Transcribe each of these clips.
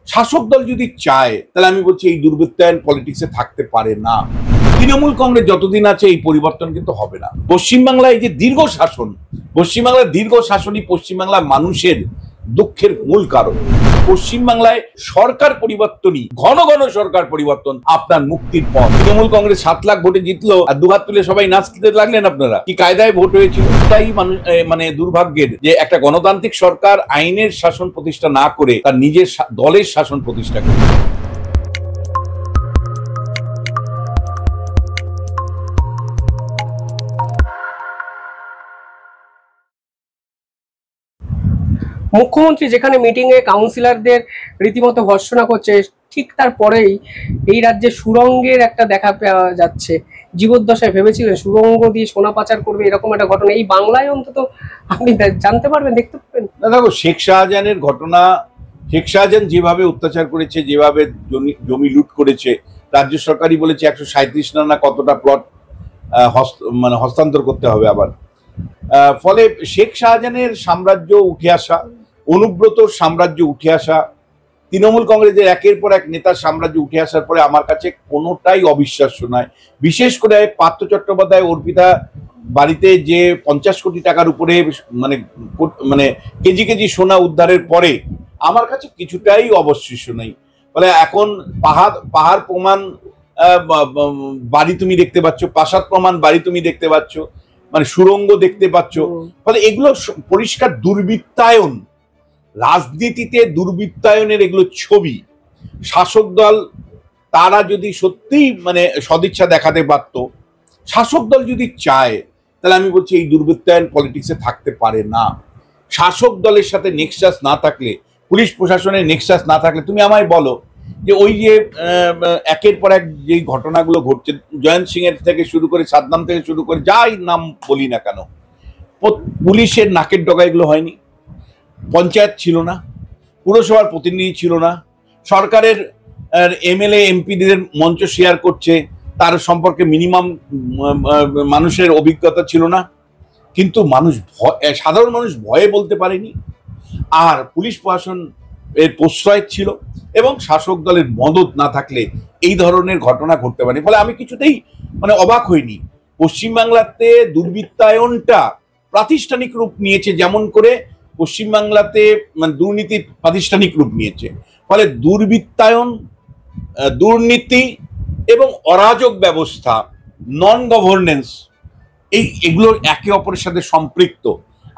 শাসক দল যদি চায় তাহলে আমি বলছি এই দুর্বৃত্তায়ন পলিটিক্সে থাকতে পারে না। তৃণমূল কংগ্রেস যতদিন আছে এই পরিবর্তন কিন্তু হবে না। পশ্চিমবাংলায় যে দীর্ঘ শাসন, পশ্চিমবাংলার দীর্ঘ শাসনই পশ্চিমবাংলার মানুষের দুঃখের মূল কারণ। পশ্চিমবাংলায় সরকার পরিবর্তনই, ঘন ঘন সরকার পরিবর্তন আপনার মুক্তির পথ। তৃণমূল কংগ্রেস 7 লাখ ভোটে জিতলো আর দুহাত তুলে সবাই নাচতে লাগলেন। আপনারা কি কায়দায় ভোট হয়েছিল? তাই মানুষ মানে দুর্ভাগ্যের যে একটা গণতান্ত্রিক সরকার আইনের শাসন প্রতিষ্ঠা না করে তার নিজের দলের শাসন প্রতিষ্ঠা করে। মুখ্যমন্ত্রী যেখানে মিটিং এ কাউন্সিলরদের রীতিমতো ভর্ৎসনা করছে, ঠিক তারপরেই এই রাজ্যে সুড়ঙ্গের একটা দেখা পাওয়া যাচ্ছে। জীবদ্দশায় ভেবেছিলেন সুড়ঙ্গ দিয়ে সোনা পাচার করবে, এরকম একটা ঘটনা এই বাংলায় অন্তত আপনি জানতে পারবেন, দেখতে পাবেন না? দেখো, শেখ শাহজাহানের ঘটনা, শেখ শাহজাহান যেভাবে অত্যাচার করেছে, যেভাবে জমি লুট করেছে, রাজ্য সরকারই বলেছে 137 না কতটা প্লট হস্তান্তর করতে হবে আবার। ফলে শেখ শাহজাহানের সাম্রাজ্য উঠে আসা, অনুব্রতর সাম্রাজ্য উঠে আসা, তৃণমূল কংগ্রেসের একের পর এক নেতার সাম্রাজ্য উঠে আসার পরে আমার কাছে কোনোটাই অবিশ্বাস্য নয়। বিশেষ করে পার্থ চট্টোপাধ্যায় অর্পিতা বাড়িতে যে 50 কোটি টাকার উপরে মানে কেজি কেজি সোনা উদ্ধারের পরে আমার কাছে কিছুটাই অবিশ্বাস্য নেই। ফলে এখন পাহাড় প্রমাণ বাড়ি তুমি দেখতে পাচ্ছ, প্রাসাদ প্রমাণ বাড়ি তুমি দেখতে পাচ্ছ, মানে সুড়ঙ্গ দেখতে পাচ্ছ। ফলে এগুলো পরিষ্কার দুর্বৃত্তায়ন, রাজনীতিতে দুর্বৃত্তায়নের এগুলো ছবি। শাসক দল তারা যদি সত্যিই সদিচ্ছা দেখাতে পারত, শাসক দল যদি চায় তাহলে আমি বলছি এই দুর্বৃত্তায়ন পলিটিক্সে থাকতে পারে না। শাসক দলের সাথে নেক্সাস না থাকলে, পুলিশ প্রশাসনের নেক্সাস না থাকলে, তুমি আমায় বলো যে ওই যে একের পর এক যে ঘটনাগুলো ঘটছে, জয়ন্ত সিং এর থেকে শুরু করে, সাদ্দাম থেকে শুরু করে, যাই নাম বলি না কেন, পুলিশের নাকের ডগা এগুলো হয়নি। পঞ্চায়েত ছিল না, পুরসভার প্রতিনিধি ছিল না, সরকারের এমএলএ এমপিদের মঞ্চ শেয়ার করছে, তার সম্পর্কে মিনিমাম মানুষের অভিজ্ঞতা ছিল না। কিন্তু সাধারণ মানুষ ভয়ে বলতে পারেনি। আর পুলিশ প্রশাসন এর প্রশ্রয় ছিল এবং শাসক দলের মদত না থাকলে এই ধরনের ঘটনা ঘটতে পারে। ফলে আমি কিছুতেই অবাক হইনি। পশ্চিমবাংলাতে দুর্বৃত্তায়নটা প্রাতিষ্ঠানিক রূপ নিয়েছে, যেমন করে পশ্চিমবাংলাতে দুর্নীতি প্রাতিষ্ঠানিক রূপ নিয়েছে। ফলে দুর্বৃত্তায়ন, দুর্নীতি এবং অরাজক ব্যবস্থা, নন গভর্নেন্স, এগুলো একে অপরের সাথে সম্পৃক্ত।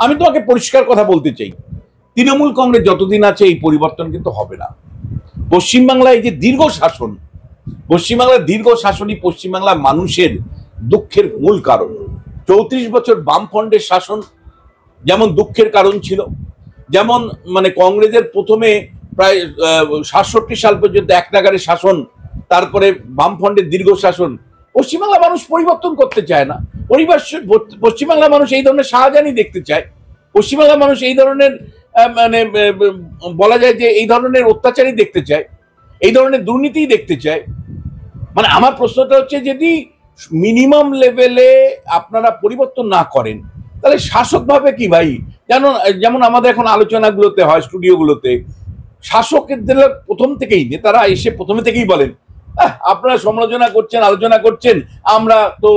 আমি তোমাকে পরিষ্কার কথা বলতে চাই, তৃণমূল কংগ্রেস যতদিন আছে এই পরিবর্তন কিন্তু হবে না। পশ্চিমবাংলায় যে দীর্ঘ শাসন, পশ্চিমবাংলার দীর্ঘ শাসনই পশ্চিমবাংলার মানুষের দুঃখের মূল কারণ। 34 বছর বামফ্রন্টের শাসন যেমন দুঃখের কারণ ছিল, যেমন কংগ্রেসের প্রথমে প্রায় 67 সাল পর্যন্ত এক নাগারে শাসন, তারপরে বামফ্রন্টের দীর্ঘ শাসন। পশ্চিমবাংলা মানুষ পরিবর্তন করতে চায় না। পশ্চিমবাংলা মানুষ এই ধরনের শাহজাহানই দেখতে চায়। পশ্চিমবাংলা মানুষ এই ধরনের বলা যায় যে এই ধরনের অত্যাচারই দেখতে চায়, এই ধরনের দুর্নীতিই দেখতে চায়। আমার প্রশ্নটা হচ্ছে, যদি মিনিমাম লেভেলে আপনারা পরিবর্তন না করেন তাহলে শাসক ভাবে কি ভাই? যেমন আমাদের এখন আলোচনাগুলোতে হয়, স্টুডিওগুলোতে, শাসকের প্রথম থেকেই নেতারা এসে প্রথমে থেকেই বলেন, আপনারা সমালোচনা করছেন, আলোচনা করছেন, আমরা তো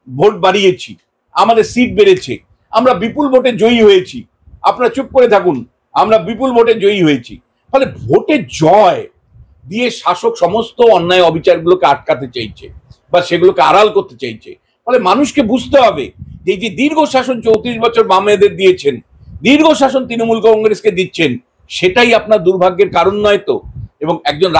ভোট বাড়িয়েছি, আমাদের সিট বেড়েছে, আমরা বিপুল ভোটে জয়ী হয়েছি, আপনারা চুপ করে থাকুন, আমরা বিপুল ভোটে জয়ী হয়েছি। ফলে ভোটে জয় দিয়ে শাসক সমস্ত অন্যায় অবিচারগুলোকে আটকাতে চাইছে বা সেগুলোকে আড়াল করতে চাইছে। ফলে মানুষকে বুঝতে হবে যে এই যে দীর্ঘ শাসন 34 বছর বামেদের দিয়েছেন, দীর্ঘ শাসন তৃণমূল কংগ্রেসকে দিচ্ছেন, সেটাই আপনার দুর্ভাগ্যের কারণ নয় তো? এবং একজন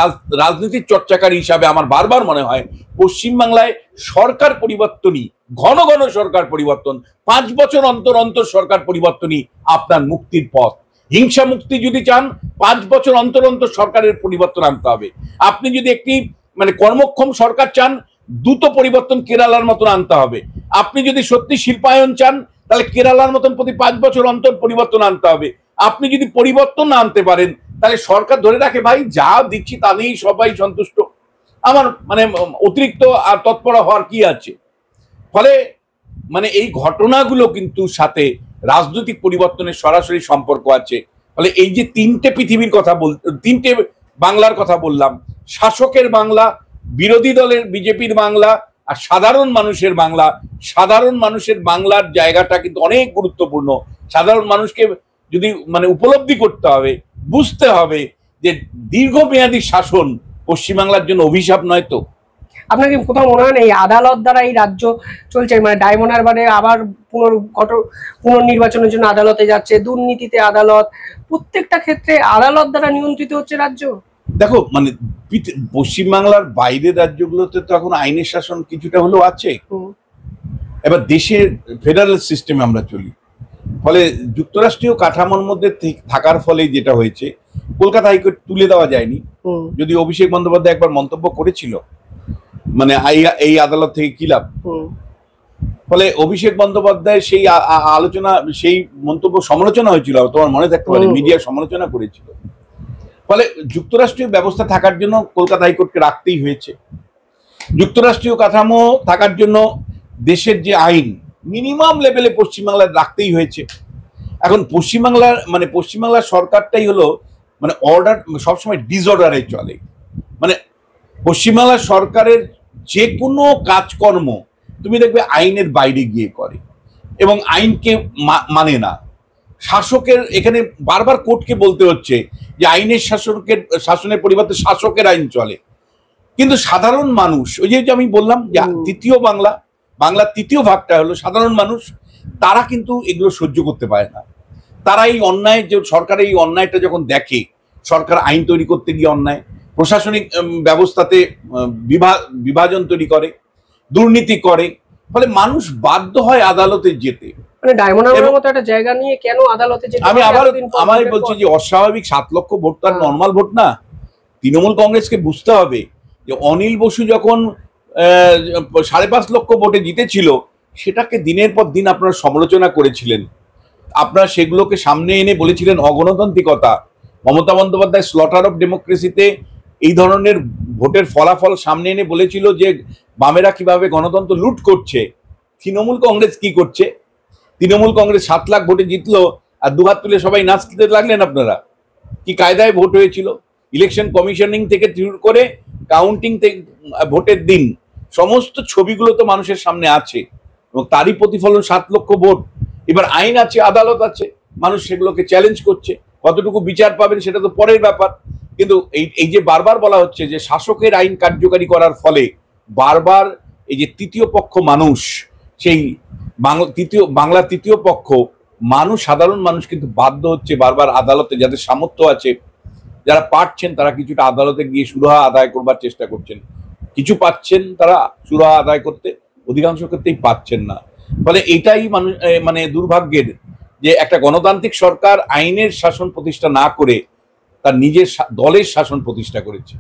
রাজনীতির চর্চাকারী হিসাবে আমার বারবার মনে হয় পশ্চিমবাংলায় সরকার পরিবর্তনই, ঘন ঘন সরকার পরিবর্তন, 5 বছর অন্তর অন্তর সরকার পরিবর্তনই আপনার মুক্তির পথ। হিংসা মুক্তি যদি চান, 5 বছর অন্তর অন্তর সরকারের পরিবর্তন আনতে হবে। আপনি যদি একটি কর্মক্ষম সরকার চান, দ্রুত পরিবর্তন কেরালার মতন আনতে হবে। আপনি যদি সত্যি শিল্পায়ন চান, তাহলে কেরালার মতন প্রতি 5 বছর অন্তর পরিবর্তন আনতে হবে। আপনি যদি পরিবর্তন না আনতে পারেন তাহলে সরকার ধরে রাখে, ভাই যা দিচ্ছি তা নিয়েই সবাই সন্তুষ্ট, আমার অতিরিক্ত আর তৎপর হওয়ার কি আছে? ফলে এই ঘটনাগুলো কিন্তু সাথে রাজনৈতিক পরিবর্তনের সরাসরি সম্পর্ক আছে। ফলে এই যে তিনটে পৃথিবীর কথা তিনটে বাংলার কথা বললাম, শাসকের বাংলা, বিরোধী দলের বিজেপির বাংলা, আর সাধারণ মানুষের বাংলা। সাধারণ মানুষের বাংলার জায়গাটা কিন্তু অনেক গুরুত্বপূর্ণ। সাধারণ মানুষকে যদি মানে উপলব্ধি করতে হবে, বুঝতে হবে যে দীর্ঘমেয়াদী শাসন পশ্চিমবাংলার জন্য অভিশাপ নয় তো। আপনার কি কোথাও মনে হয় না এই আদালত দ্বারা এই রাজ্য চলছে, মানে ডায়মন্ড হারবারে আবার পুনর্নির্বাচনের জন্য আদালতে যাচ্ছে, দুর্নীতিতে আদালত, প্রত্যেকটা ক্ষেত্রে আদালত দ্বারা নিয়ন্ত্রিত হচ্ছে রাজ্য? দেখো মানে পশ্চিমবাংলার বাইরের রাজ্যগুলোতে তো এখন আইনের শাসন কিছুটা হলেও আছে। এবার দেশের ফেডারেল সিস্টেমে আমরা চলি, ফলে যুক্তরাষ্ট্রীয় কাঠামোর মধ্যে থাকার ফলে যেটা হয়েছে, কলকাতা হাইকোর্ট তুলে দেওয়া যায়নি। যদি অভিষেক বন্দ্যোপাধ্যায় একবার মন্তব্য করেছিল মানে এই আদালত থেকে কি লাভ, ফলে অভিষেক বন্দ্যোপাধ্যায় সেই আলোচনা, সেই মন্তব্য সমালোচনা হয়েছিল, তোমার মনে থাকতে পারে, মিডিয়া সমালোচনা করেছিল। ফলে যুক্তরাষ্ট্রীয় ব্যবস্থা থাকার জন্য কলকাতা হাইকোর্টকে রাখতেই হয়েছে। যুক্তরাষ্ট্রীয় কাঠামো থাকার জন্য দেশের যে আইন মিনিমাম লেভেলে পশ্চিমবাংলায় রাখতেই হয়েছে। এখন পশ্চিমবাংলার সরকারটাই হলো মানে অর্ডার, সবসময় ডিসঅর্ডারে চলে। মানে পশ্চিমবাংলার সরকারের যে কোনো কাজকর্ম তুমি দেখবে আইনের বাইরে গিয়ে করে এবং আইনকে মানে না। শাসকের এখানে বারবার কোর্টকে বলতে হচ্ছে যে আইনের শাসনের পরিবর্তে শাসকের আইন চলে, কিন্তু সাধারণ মানুষ, ওই যে আমি বললাম যে তৃতীয় বাংলার তৃতীয় ভাগটা হলো সাধারণ মানুষ, তারা কিন্তু এগুলো সহ্য করতে পারে না। তারা এই অন্যায়, যে সরকারের এই অন্যায়টা যখন দেখে, সরকার আইন তৈরি করতে গিয়ে অন্যায়, প্রশাসনিক ব্যবস্থাতে বিভাজন তৈরি করে, দুর্নীতি করে, ফলে মানুষ বাধ্য হয় আদালতে যেতে। মানে ডায়মন্ড হারবারের মতো একটা জায়গা নিয়ে কেন আদালতে যেতে? আমি আমারই বলছি যে অস্বাভাবিক 7 লক্ষ ভোট তো আর নর্মাল ভোট না। তৃণমূল কংগ্রেসকে বুঝতে হবে যে অনিল বসু যখন 5.5 লক্ষ ভোটে জিতেছিল, সেটাকে দিনের পর দিন আপনারা সমালোচনা করেছিলেন। আপনারা সেগুলোকে সামনে এনে বলেছিলেন অগণতান্ত্রিকতা। মমতা বন্দ্যোপাধ্যায় স্লটার অফ ডেমোক্রেসিতে এই ধরনের ভোটের ফলাফল সামনে এনে বলেছিল যে বামেরা কিভাবে গণতন্ত্র লুট করছে। তৃণমূল কংগ্রেস কি করছে? তৃণমূল কংগ্রেস 7 লাখ ভোটে জিতলো আর দুহাত তুলে সবাই নাচতে লাগলেন। আপনারা কি কায়দায় ভোট হয়েছিল? ইলেকশন কমিশনিং থেকে শুরু করে কাউন্টিং থেকে ভোটের দিন সমস্ত ছবিগুলো তো মানুষের সামনে আছে এবং তারই প্রতিফলন 7 লক্ষ ভোট। এবার আইন আছে, আদালত আছে, মানুষ সেগুলোকে চ্যালেঞ্জ করছে। কতটুকু বিচার পাবেন সেটা তো পরের ব্যাপার। কিন্তু এই যে বারবার বলা হচ্ছে যে শাসকের আইন কার্যকারী করার ফলে বারবার এই যে তৃতীয় পক্ষ মানুষ, সেই বাংলা তৃতীয় পক্ষ মানুষ, সাধারণ মানুষ কিন্তু বাধ্য হচ্ছে বারবার আদালতে, যাদের সামর্থ্য আছে, যারা পারছেন তারা কিছুটা আদালতে গিয়ে সুরাহা আদায় করবার চেষ্টা করছেন। কিছু পাচ্ছেন তারা সুরাহা আদায় করতে, অধিকাংশ ক্ষেত্রেই পাচ্ছেন না। ফলে এটাই মানে দুর্ভাগ্যের যে একটা গণতান্ত্রিক সরকার আইনের শাসন প্রতিষ্ঠা না করে তার নিজের দলের শাসন প্রতিষ্ঠা করেছে।